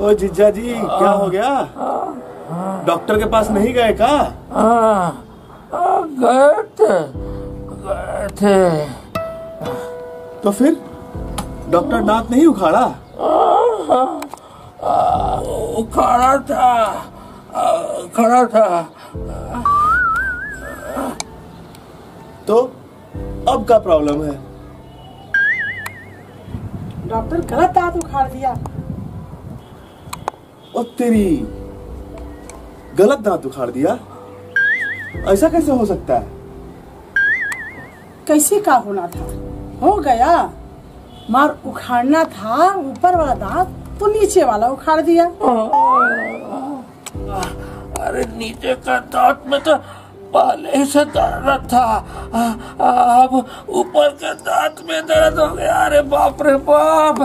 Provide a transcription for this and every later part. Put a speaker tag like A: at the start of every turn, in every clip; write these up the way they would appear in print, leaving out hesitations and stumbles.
A: ओ जीजा जी, क्या हो गया? डॉक्टर के पास नहीं गए का?
B: गए थे।
A: तो फिर डॉक्टर दांत नहीं उखाड़ा?
B: उखाड़ा था, खड़ा था।
A: तो अब क्या प्रॉब्लम है?
C: डॉक्टर गलत दांत उखाड़ दिया।
A: ओ तेरी, गलत दांत उखाड़ दिया? ऐसा कैसे हो सकता है?
C: कैसे का होना था, हो गया। मार उखाड़ना था ऊपर वाला दांत, तो नीचे वाला उखाड़ दिया।
B: अरे नीचे का दांत में तो पहले ही से दर्द था, अब ऊपर के दांत में दर्द हो गया। अरे बाप रे बाप,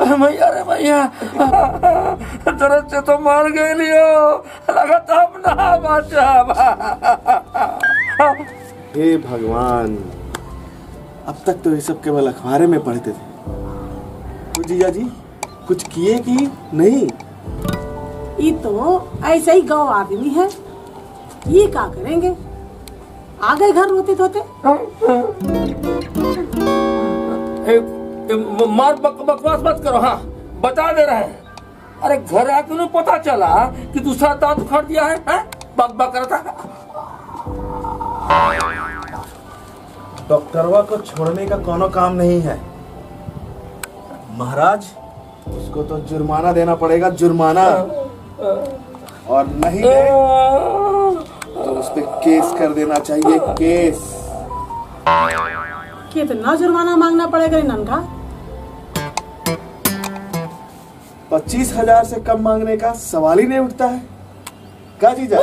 B: भैया रे भैया, दर्द से तो मर गए लियो, लगा था अपना बचा।
A: हे भगवान, अब तक तो ये सब केवल अखबारे में पढ़ते थे। तो जीजा जी कुछ किए कि नहीं?
C: ये तो ऐसे ही गाँव आदमी है, ये क्या करेंगे। आ गए घर रोते धोते।
B: मार बकवास मत करो। हाँ, बता दे रहे हैं। अरे घर आके नहीं पता चला कि दूसरा दांत उखाड़ दिया है? बक बक करता।
A: डॉक्टरवा को छोड़ने का कोनो काम नहीं है महाराज, उसको तो जुर्माना देना पड़ेगा, जुर्माना। और नहीं दे तो उस पे केस कर देना चाहिए, केस।
C: कितना जुर्माना मांगना पड़ेगा ननका?
A: 25,000 से कम मांगने का सवाल ही नहीं उठता है। का जीजा?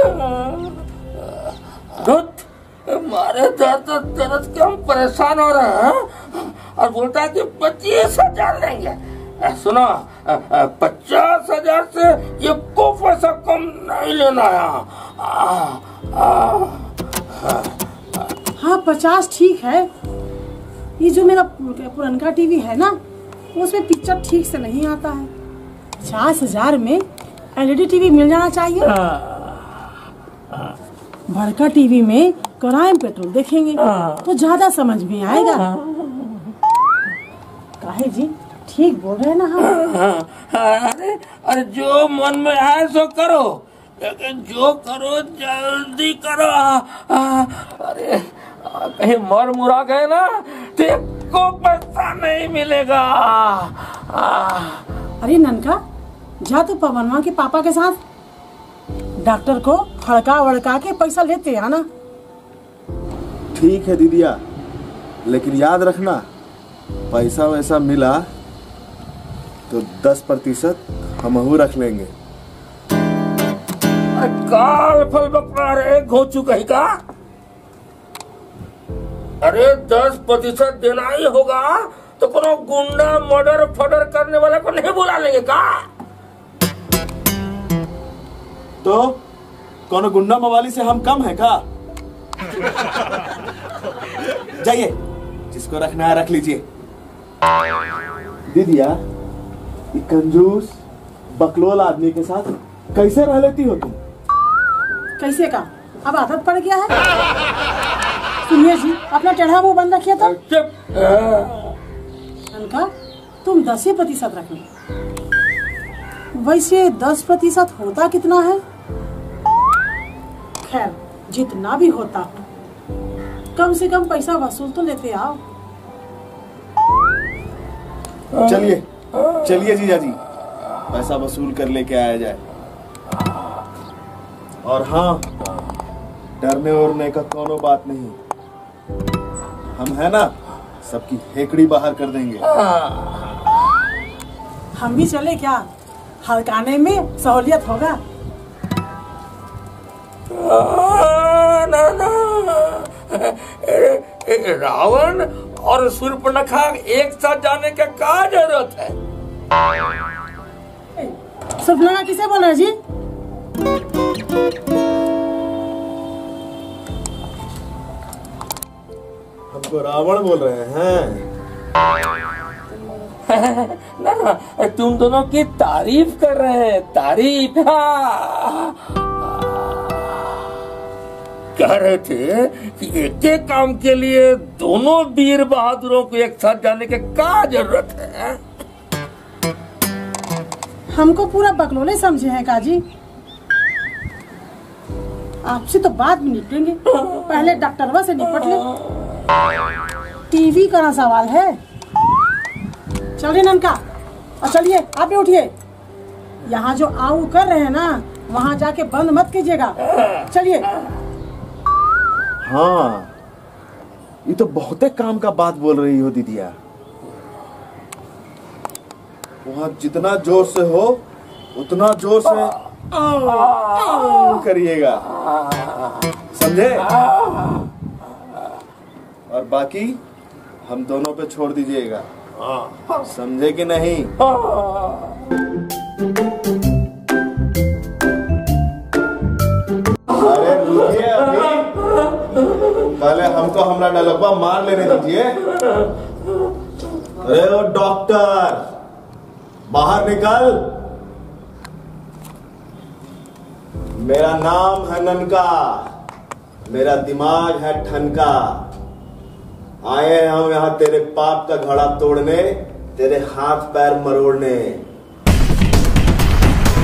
B: मारे दर्द के हम परेशान हो रहे हैं और बोलता है कि 25,000 लेंगे। सुनो, 50,000 से ये को पैसा कम नहीं लेना है।
C: हाँ 50 ठीक है। ये जो मेरा पुरनका टीवी है ना, उसमें पिक्चर ठीक से नहीं आता है। 50,000 में एलईडी टीवी मिल जाना चाहिए। बड़का टीवी में क्राइम पेट्रोल देखेंगे तो ज्यादा समझ में आएगा। काहे जी, ठीक बोल रहे हैं ना हम?
B: अरे जो मन में है सो करो, लेकिन जो करो जल्दी करो। अरे कहीं मर मुरा गए ना तो को पैसा नहीं मिलेगा।
C: अरे ननका, जा तू पवनवा के पापा के साथ डॉक्टर को हड़का वड़का के पैसा लेते आना।
A: ठीक है दीदिया, लेकिन याद रखना, पैसा वैसा मिला तो 10% हमहू रख लेंगे।
B: काल फल बकरा रे घोचू कहीं का। अरे 10% देना ही होगा तो कोनो गुंडा मर्डर फर्डर करने वाला को नहीं बुला लेंगे का?
A: तो कोनो गुंडा मवाली से हम कम है का? जाइए, जिसको रखना है रख लीजिए। दीदिया, ये कंजूस बकलोल आदमी के साथ कैसे रह लेती हो तुम?
C: कैसे का? अब आदत पड़ गया है। सुनिए जी, अपना टेढ़ा मुंह बंद रखिए। तो ननका, तुम 10% रख लो। वैसे 10% होता कितना है? खैर, जितना भी होता हो, कम से कम पैसा वसूल तो लेते आओ।
A: चलिए चलिए जीजा जी, पैसा वसूल कर लेके आया जाए। और हाँ, डरने उड़ने का कोनो बात नहीं, हम है ना, सबकी हेकड़ी बाहर कर देंगे।
C: हम भी चले क्या? हड़काने में सहूलियत होगा।
B: रावण और शूर्पणखा एक साथ जाने का क्या जरूरत है?
C: शूर्पणखा किसे बोल रहे जी?
A: हमको रावण बोल रहे हैं।
B: ना तुम दोनों की तारीफ कर रहे हैं, तारीफ। कह रहे थे कि एक एक काम के लिए दोनों वीर बहादुरों को एक साथ जाने की क्या जरूरत है?
C: हमको पूरा बकलोले समझे हैं काजी। आपसे तो बाद में निपटेंगे, पहले डॉक्टरवा से निपट ले। टीवी का ना सवाल है। चलिए ननका, और चलिए आप भी उठिए। यहाँ जो आऊ कर रहे हैं ना, वहाँ जाके बंद मत कीजिएगा। चलिए।
A: हाँ, ये तो बहुते काम का बात बोल रही हो दीदिया। वहाँ जितना जोर से हो उतना जोर से करिएगा, समझे? और बाकी हम दोनों पे छोड़ दीजिएगा, समझे कि नहीं? अरे रुकिए, अभी पहले हमको हमारा डायलॉग मार लेने दीजिए। अरे ओ डॉक्टर, बाहर निकल। मेरा नाम है ननका, मेरा दिमाग है ठनका। आए हैं हम यहाँ तेरे पाप का घड़ा तोड़ने, तेरे हाथ पैर मरोड़ने।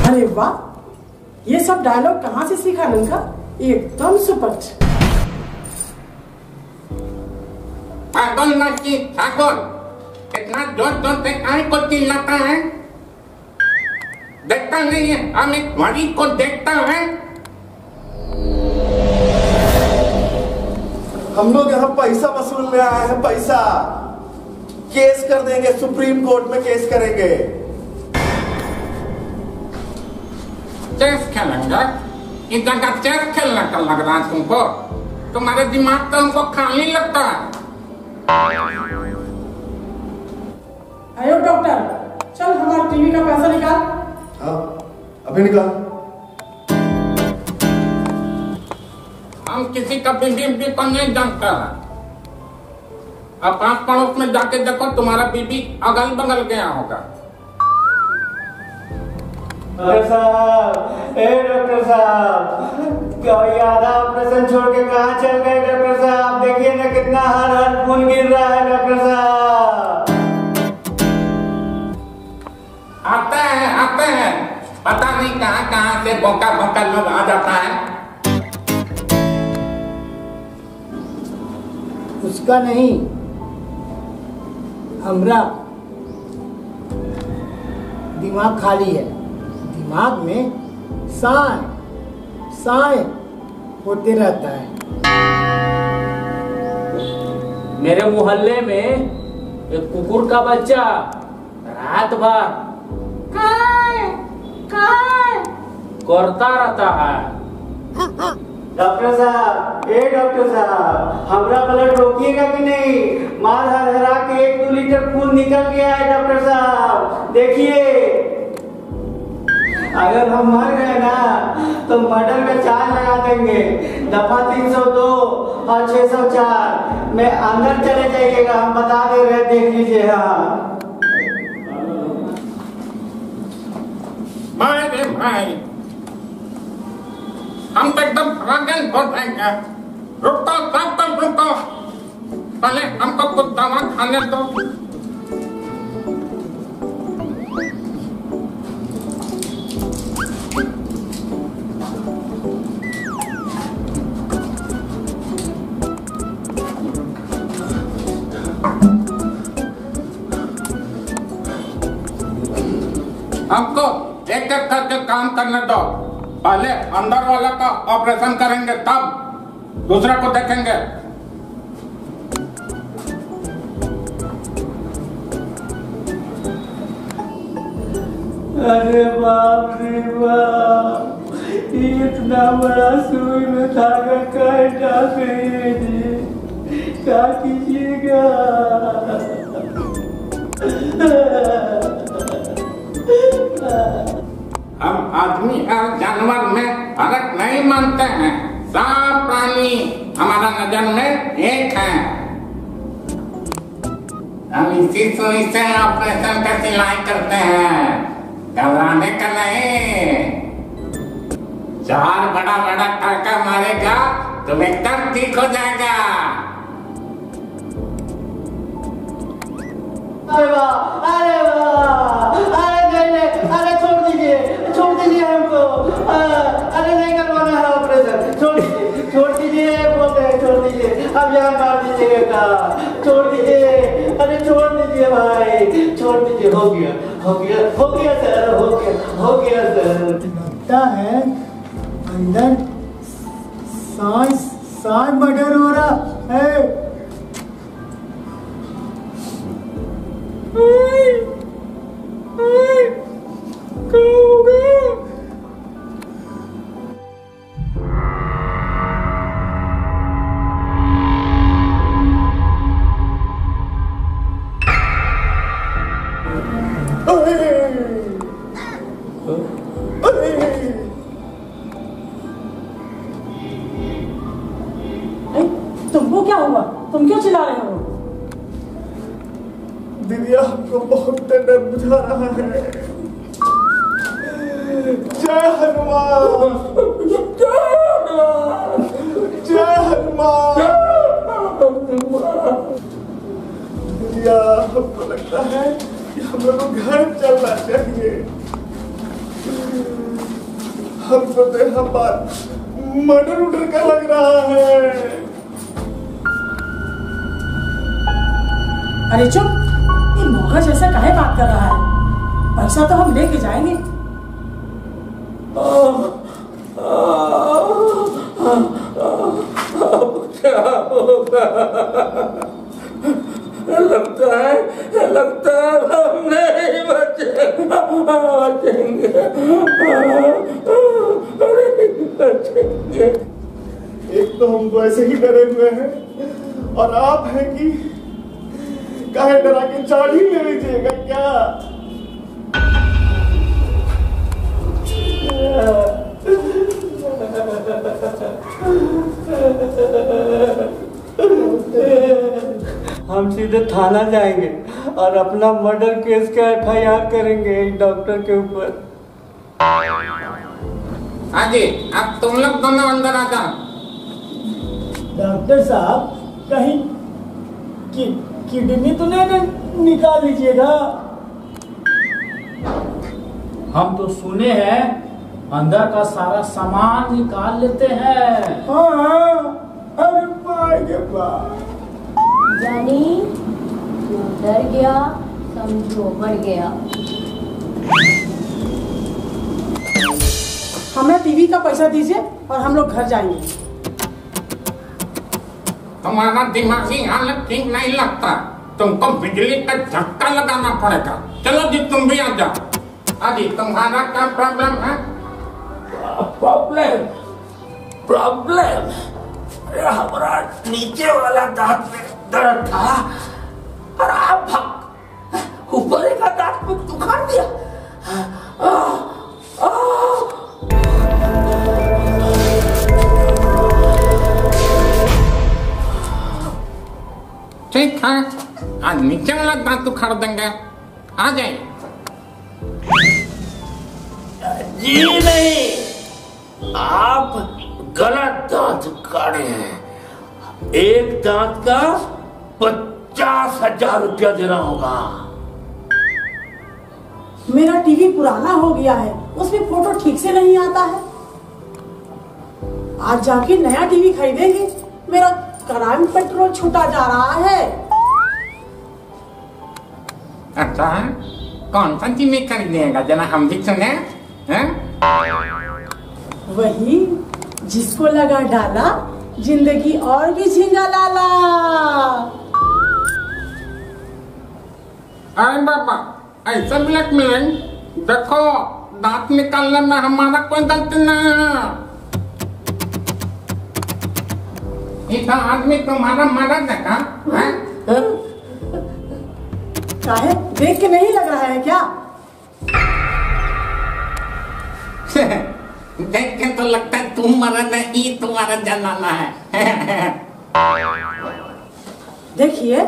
C: अरे वाह, ये सब डायलॉग कहाँ से सीखा ननका? एकदम सुपर।
D: पागल मच्छी ठाकुर, इतना जोर जोर से काय को चिल्लाता है? देखता नहीं है हम एक घड़ी को देखता है?
A: हम लोग यहाँ पैसा वसूलने आए हैं, पैसा। केस कर देंगे, सुप्रीम कोर्ट में केस करेंगे।
D: चेस खेलेंगे? इस जगह चेस खेलने का लग रहा है तुमको? तुम्हारे दिमाग तो हमको खाली लगता है।
C: आयो डॉक्टर, चल हमारे टीवी का पैसा निकाल।
A: हाँ, अभी निकाल।
D: हम किसी का बीबी को नहीं जानता है। अब पास पड़ोस में जाके देखो, तुम्हारा बीबी अगल बगल गया होगा।
E: डॉक्टर साहब, डॉक्टर साहब, आधा ऑपरेशन छोड़ के कहाँ चल गए डॉक्टर साहब? देखिए ना कितना हर हर खून गिर रहा है डॉक्टर साहब।
D: आते हैं, पता नहीं कहाँ से भौंका भौंका लोग आ जाता है।
E: उसका नहीं, हमरा दिमाग खाली है। दिमाग में साए होते रहता है।
F: मेरे मोहल्ले में एक कुकुर का बच्चा रात भर करता रहता है।
E: डॉक्टर साहब, डॉक्टर साहब, हमरा ब्लड रोकिएगा कि नहीं? मार हरा के 1-2 लीटर खून निकल गया है डॉक्टर साहब। देखिए, अगर हम मर गए ना तो मर्डर का चार्ज लगा देंगे। दफा 302 और 604 में अंदर चले जाइएगा, हम बता दे रहे, देख लीजिए। हाँ
D: भाई, हम तो एकदम पागल हो जाएंगे। रुको, सब रुको, पहले हमको कुछ दवा खाने दो। हमको एक एक करके काम करने दो। पहले अंदर वाला का ऑपरेशन करेंगे, तब दूसरा को देखेंगे।
E: अरे बाप रे बाप, इतना बड़ा सुई में धागा काहे डाल रही है जी? क्या कीजिएगा?
D: हम आदमी और जानवर में फर्क नहीं मानते हैं। सब प्राणी हमारा नजर में एक है। हम इसी सुई से ऑपरेशन का सिलाई करते हैं, घबराने का नहीं। 4 बड़ा बड़ा टाका मारेगा तो एकदम ठीक हो जाएगा।
E: अरे वाह, अरे वाह, अरे नहीं, अरे छोड़ दीजिए हमको। अरे नहीं करवाना है ऑपरेशन, छोड़ दीजिए बोलते हैं, छोड़ दीजिए, अब यहाँ मार दीजिएगा, छोड़ दीजिए, अरे छोड़ दीजिए भाई, छोड़ दीजिए। हो गया सर, हो गया सर। लगता है अंदर सांस मर्डर हो रहा है।
C: तुमको क्या हुआ? तुम क्यों चिल्ला रहे हो?
A: दीदिया हमको बहुत डर बुझा रहा है। जय हनुमान, जय हनुमान। दीदिया हमको लगता है कि हम लोग को घर चलना चाहिए। हमको तो यहाँ पर मर्डर का लग रहा है।
C: अरे चुप, ये मौका जैसा काहे बात कर रहा है? पैसा तो हम लेके जाएंगे।
B: क्या होगा? लगता है हम नहीं बचेंगे।
A: एक तो हम तो ऐसे ही डरे हुए हैं और आप हैं कि काहे डरा के जान ही ले लीजिएगा क्या?
E: हम सीधे थाना जाएंगे और अपना मर्डर केस का FIR करेंगे एक डॉक्टर के ऊपर।
D: हाजी, अब तुम लोग दोनों अंदर आ जाओ।
E: डॉक्टर साहब, कहीं किडनी तो नहीं निकाल लीजिएगा?
F: हम तो सुने हैं अंदर का सारा सामान निकाल लेते हैं।
E: हाँ, अरे बाप।
G: जानी जो डर गया समझो मर गया।
C: हमें टीवी का पैसा दीजिए और हम लोग घर जाएंगे।
D: तुम्हारा दिमागी हालत ठीक नहीं लगता, तुमको बिजली का झटका लगाना पड़ेगा। चलो जी, तुम भी आ जाओ। अजी, तुम्हारा क्या प्रॉब्लम है?
B: प्रॉब्लम अरे हमारा नीचे वाला दांत में दर्द था और आप ऊपर का दांत में दुखा दिया।
D: ठीक है, आज नीचे वाला दांत उखाड़ देंगे। आ जाइए।
B: जी नहीं, आप गलत दांत काढ़े हैं। एक दांत का 50,000 रुपया देना होगा।
C: मेरा टीवी पुराना हो गया है, उसमें फोटो ठीक से नहीं आता है। आज जाके नया टीवी खरीदेंगे। मेरा क्राइम पेट्रोल छूटा जा रहा है।
D: अच्छा, कौन सा टीवी खरीदेगा? जरा हम भी सुने।
C: वही जिसको लगा डाला, जिंदगी और भी झिंगा लाला।
D: अरे बाबा, ऐसा ब्लैकमेलिंग? देखो, दांत निकालने में हमारा कोई गलती नहीं है। इतना आदमी तुम्हारा मरा देखा है?
C: काहे देख के नहीं लग रहा है क्या?
D: देख के तो लगता है तुम मरा नहीं, तुम्हारा जनाना है।
C: देखिए,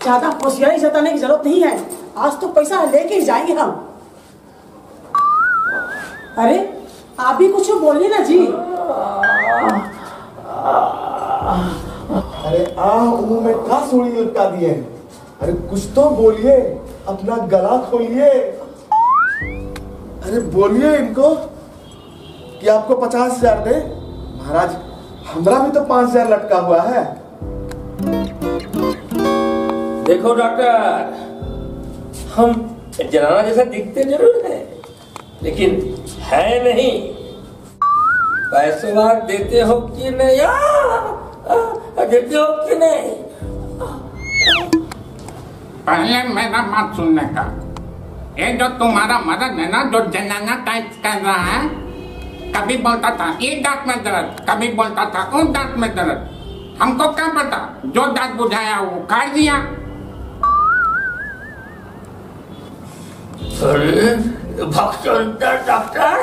C: ज्यादा होशियारी जताने की जरूरत नहीं है। आज तो पैसा लेके ही जाएंगे हम। अरे आप भी कुछ बोलिए ना जी।
A: अरे मुंह में क्या सूढ़ी लटका दिए? अरे कुछ तो बोलिए, अपना गला खोलिए। अरे बोलिए इनको कि आपको 50,000 दे। महाराज हमरा भी तो 5,000 लटका हुआ है।
B: देखो डॉक्टर, हम जनाना जैसा दिखते जरूर है, लेकिन है नहीं। पैसे वार देते हो कि नहीं? देते हो कि नहीं?
D: पहले मेरा बात सुनने का। ये जो तुम्हारा मदद है ना, जो जनाना टाइप कर रहा है, कभी बोलता था ये दांत में दर्द, कभी बोलता था उन दांत में दर्द। हमको क्या पता, जो दांत बुझाया वो काट दिया।
B: डॉक्टर,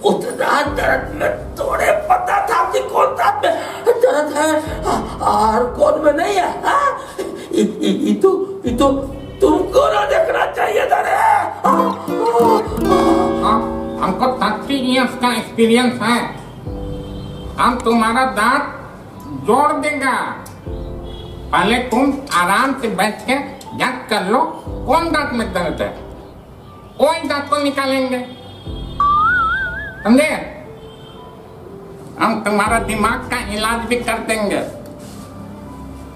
B: उतना दर्द में थोड़े पता था कि कौन दांत में दर्द है और कौन में नहीं है। ये तो तुमको ना देखना चाहिए था रे।
D: हमको 30 इयर्स का एक्सपीरियंस है। हम तुम्हारा दांत जोड़ देगा। पहले तुम आराम से बैठ के जांच कर लो कौन दांत में दर्द है, कोई दांत को निकालेंगे, समझे? हम तुम्हारा दिमाग का इलाज भी कर देंगे।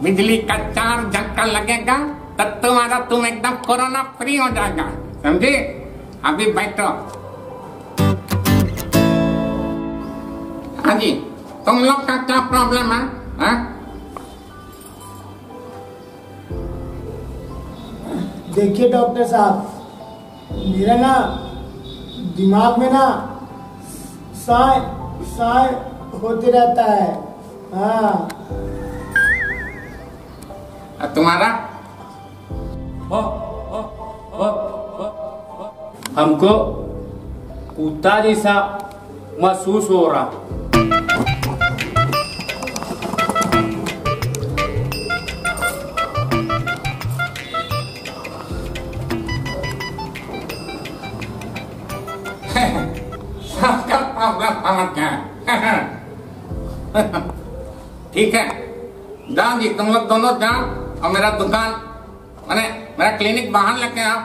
D: बिजली का 4 झटका लगेगा तब तुम एकदम कोरोना फ्री हो जाएगा, समझे? अभी बैठो। हाँ जी, तुम लोग का क्या प्रॉब्लम है?
E: देखिए डॉक्टर साहब, मेरा ना दिमाग में ना साय होते रहता है। हाँ।
D: तुम्हारा?
F: हमको कुत्ता जैसा महसूस हो रहा।
D: सबका प्रॉब्लम समझ गए। ठीक है, जाओ जी, तुम लोग दोनों जाओ और मेरा दुकान मैंने मेरा क्लिनिक बाहर लेके आओ।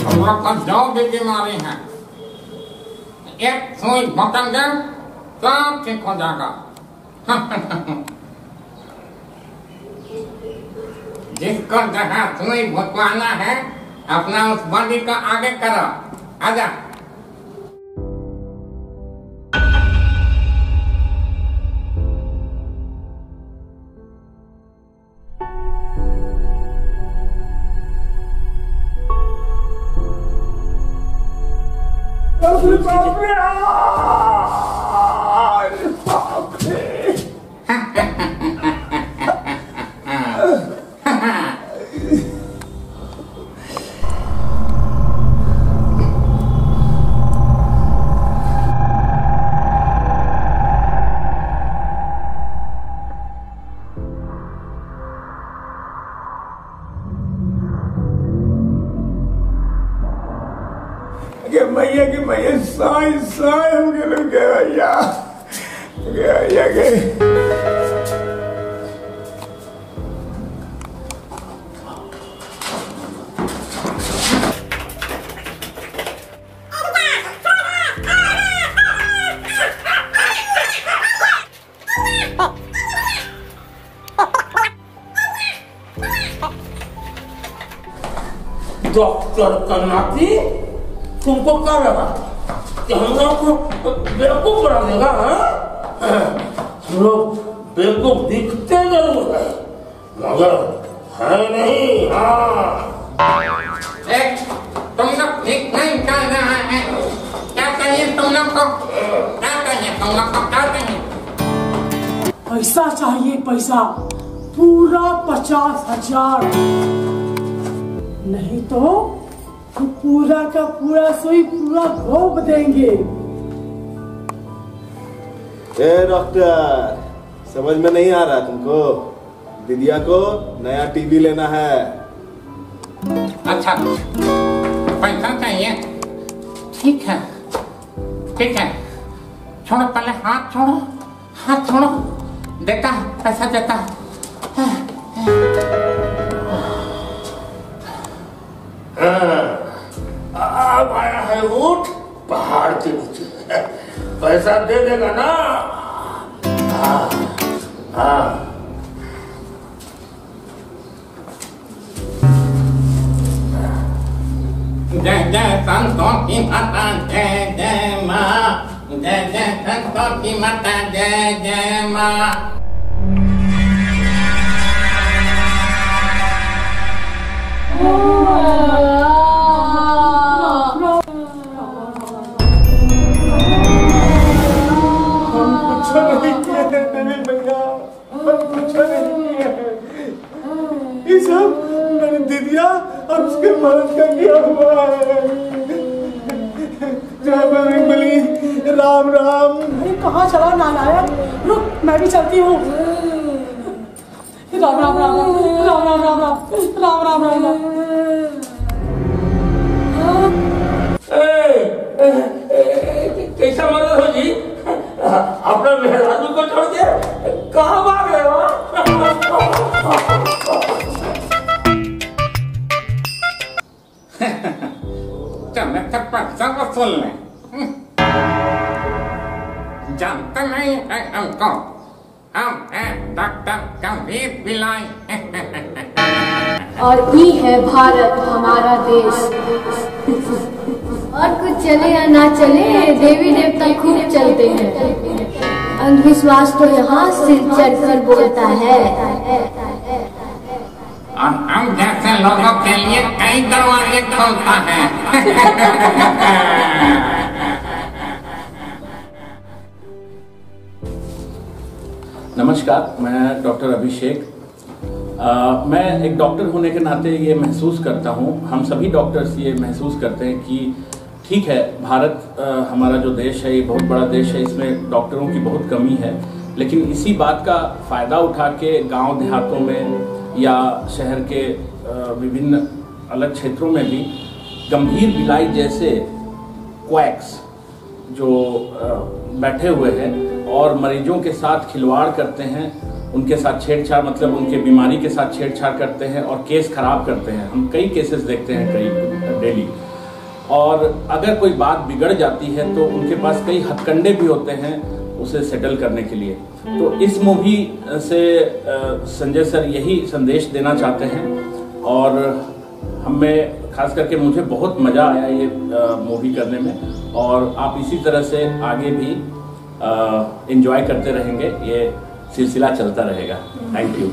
D: हम लोग का जो भी बीमारी है, एक सुई भोंकेंगे सब ठीक हो जाएगा। जिसको जहाँ सुई भोंकवाना है, अपना उस बॉडी को आगे करो। आजा।
A: भैया के भैया साय हो गए भैया के
B: डॉक्टर का नाती, तुमको क्या लगा कि हम लोग को बेवकूफ बना देगा? हम लोग बेवकूफ दिखते जरूर है, मगर है नहीं।
D: तुम लोग ठीक नहीं कर रहा है। क्या चाहिए तुम लोग को? क्या चाहिए तुम लोग को? क्या चाहिए?
C: पैसा चाहिए, पैसा पूरा 50,000, नहीं तो पूरा का पूरा सोई पूरा घोप देंगे।
A: ए डॉक्टर, समझ में नहीं आ रहा तुमको? दीदिया को नया टीवी लेना है।
D: अच्छा, पैसा चाहिए? ठीक है, ठीक है। छोड़ो, पहले हाथ छोड़ो, हाथ छोड़ो। देता, पैसा देता।
B: अब आया है ऊंट पहाड़ के नीचे, पैसा दे देगा ना? हाँ, हाँ।
D: जय जय संतों की माता, जय जय माँ। जय जय संतों की माता, जय जय माँ।
A: ये सब मेरी दीदिया और उसके मर्द का किया हुआ है। जय बजरंगबली, राम राम।
C: अरे कहाँ चला नालायक, रुक मैं भी चलती हूँ। राम राम राम राम राम राम राम राम राम राम राम।
B: कैसा मदद हो जी? अपने मेहरारू को छोड़ के कहाँ भाग रहे हो?
D: चले तो पैसा वसूल ले। जानते नहीं है हमको, हम हैं डॉक्टर गंभीर बिलाई।
G: और ये है भारत हमारा देश। और कुछ चले या ना चले, देवी देवता खूब चलते हैं। अंधविश्वास तो यहाँ सिर चढ़ कर बोलता है।
D: और हम जैसे लोगों के लिए कई दरवाजे खोलता है।
F: नमस्कार, मैं डॉक्टर अभिषेक। मैं एक डॉक्टर होने के नाते ये महसूस करता हूँ, हम सभी डॉक्टर्स ये महसूस करते हैं कि ठीक है, भारत हमारा जो देश है ये बहुत बड़ा देश है, इसमें डॉक्टरों की बहुत कमी है। लेकिन इसी बात का फ़ायदा उठा के गांव देहातों में या शहर के विभिन्न अलग क्षेत्रों में भी गंभीर बिलाई जैसे क्वैक्स जो बैठे हुए हैं और मरीजों के साथ खिलवाड़ करते हैं, उनके साथ छेड़छाड़, मतलब उनके बीमारी के साथ छेड़छाड़ करते हैं और केस खराब करते हैं। हम कई केसेस देखते हैं, कई डेली। और अगर कोई बात बिगड़ जाती है तो उनके पास कई हथकंडे भी होते हैं उसे सेटल करने के लिए। तो इस मूवी से संजय सर यही संदेश देना चाहते हैं और हमें खास करके मुझे बहुत मज़ा आया ये मूवी करने में, और आप इसी तरह से आगे भी एंजॉय करते रहेंगे, ये सिलसिला चलता रहेगा। Thank you.